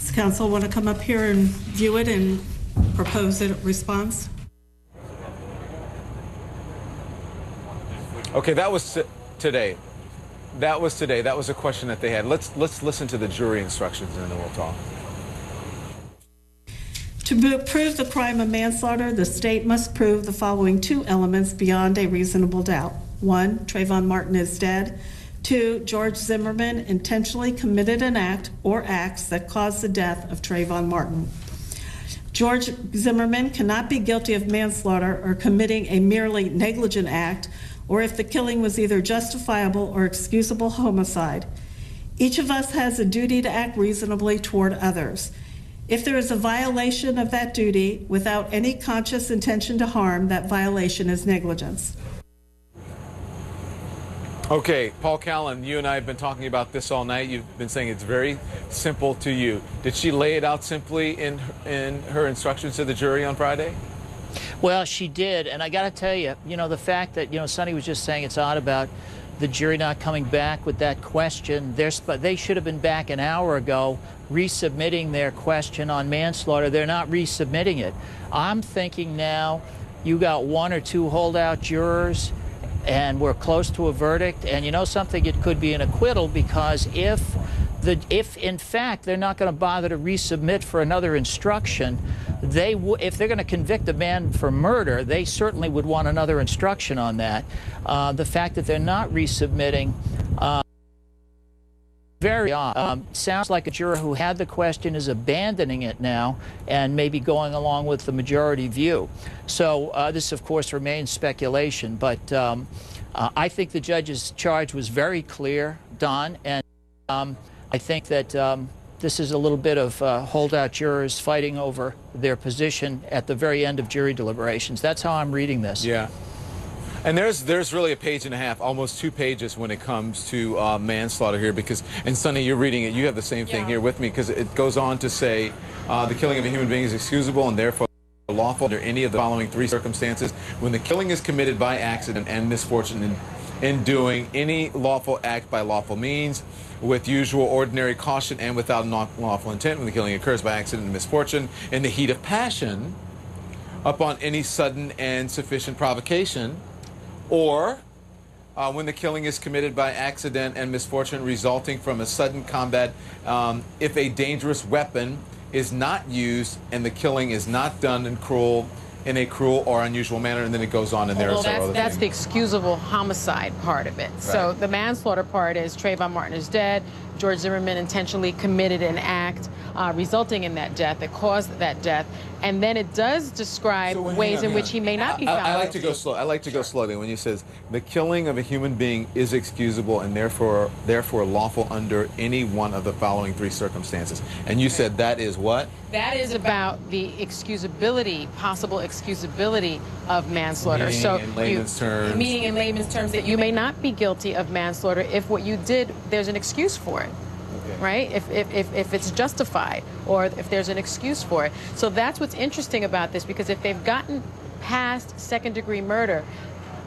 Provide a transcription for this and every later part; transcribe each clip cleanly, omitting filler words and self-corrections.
Does council want to come up here and view it and propose a response? Okay, that was today. That was today. That was a question that they had. Let's listen to the jury instructions and then we'll talk. To prove the crime of manslaughter, the state must prove the following two elements beyond a reasonable doubt. 1, Trayvon Martin is dead. 2, George Zimmerman intentionally committed an act or acts that caused the death of Trayvon Martin. George Zimmerman cannot be guilty of manslaughter or committing a merely negligent act, or if the killing was either justifiable or excusable homicide. Each of us has a duty to act reasonably toward others. If there is a violation of that duty without any conscious intention to harm, that violation is negligence. Okay, Paul Callan, you and I have been talking about this all night. You've been saying it's very simple to you. Did she lay it out simply in her instructions to the jury on Friday? Well, she did, and I got to tell you, the fact that, Sonny was just saying it's odd about the jury not coming back with that question. They should have been back an hour ago resubmitting their question on manslaughter. They're not resubmitting it. I'm thinking now you got 1 or 2 holdout jurors, and we're close to a verdict, and you know something, it could be an acquittal, because if in fact they're not going to bother to resubmit for another instruction, if they're going to convict a man for murder, they certainly would want another instruction on that. The fact that they're not resubmitting, very odd. Sounds like a juror who had the question is abandoning it now and maybe going along with the majority view. So this, of course, remains speculation, but I think the judge's charge was very clear, Don, and I think that this is a little bit of holdout jurors fighting over their position at the very end of jury deliberations. That's how I'm reading this. Yeah. And there's really a page and a half, almost 2 pages when it comes to manslaughter here, because, and Sonny, you're reading it, you have the same thing here with me, because it goes on to say the killing of a human being is excusable and therefore lawful under any of the following 3 circumstances: when the killing is committed by accident and misfortune in doing any lawful act by lawful means, with usual ordinary caution and without unlawful intent, when the killing occurs by accident and misfortune, in the heat of passion, upon any sudden and sufficient provocation, or when the killing is committed by accident and misfortune resulting from a sudden combat, if a dangerous weapon is not used and the killing is not done in a cruel or unusual manner, and then it goes on, and there are several other that's things. the excusable homicide part of it. Right. So the manslaughter part is Trayvon Martin is dead. George Zimmerman intentionally committed an act resulting in that death, that caused that death, and then it does describe ways in which he may not be found. I like to go slow. I like to go slowly when you says the killing of a human being is excusable and therefore lawful under any one of the following 3 circumstances. And you said that is what? That is about the excusability, possible excusability of manslaughter. Meaning in layman's terms. Meaning in layman's terms that you may not be guilty of manslaughter if what you did, there's an excuse for it. Right? If it's justified, or if there's an excuse for it. So that's what's interesting about this, because if they've gotten past second-degree murder,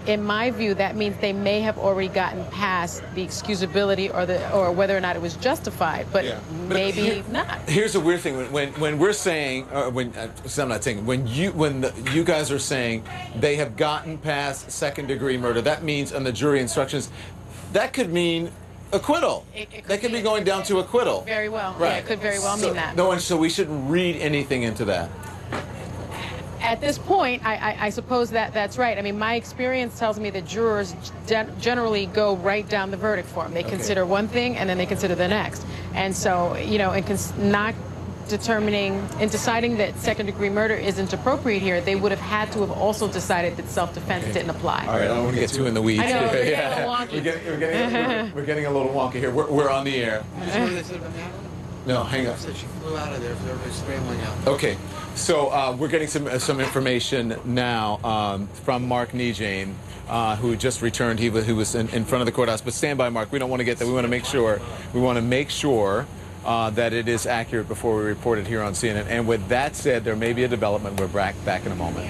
in my view, that means they may have already gotten past the excusability or whether or not it was justified, but maybe not. Here's a weird thing: when we're saying, I'm not saying, when you guys are saying they have gotten past second-degree murder, that means on the jury instructions, that could mean acquittal. That could be going down to acquittal. Very well. Right. Yeah, it could very well mean that. So we shouldn't read anything into that. At this point, I suppose that's right. I mean, my experience tells me that jurors generally go right down the verdict form. They consider one thing and then they consider the next. And so, in deciding that second-degree murder isn't appropriate here, they would have had to have also decided that self-defense didn't apply. All right, I don't want to get too in the weeds. I know, we're getting a little wonky. We're getting a little wonky here. We're on the air. No, hang on. Said she flew out of there, so everybody's scrambling out. Okay, so we're getting some information now from Mark Nejane, who just returned. He was in front of the courthouse. But stand by, Mark. We don't want to get that. We want to make sure. That it is accurate before we report it here on CNN. And with that said, there may be a development. We're back in a moment.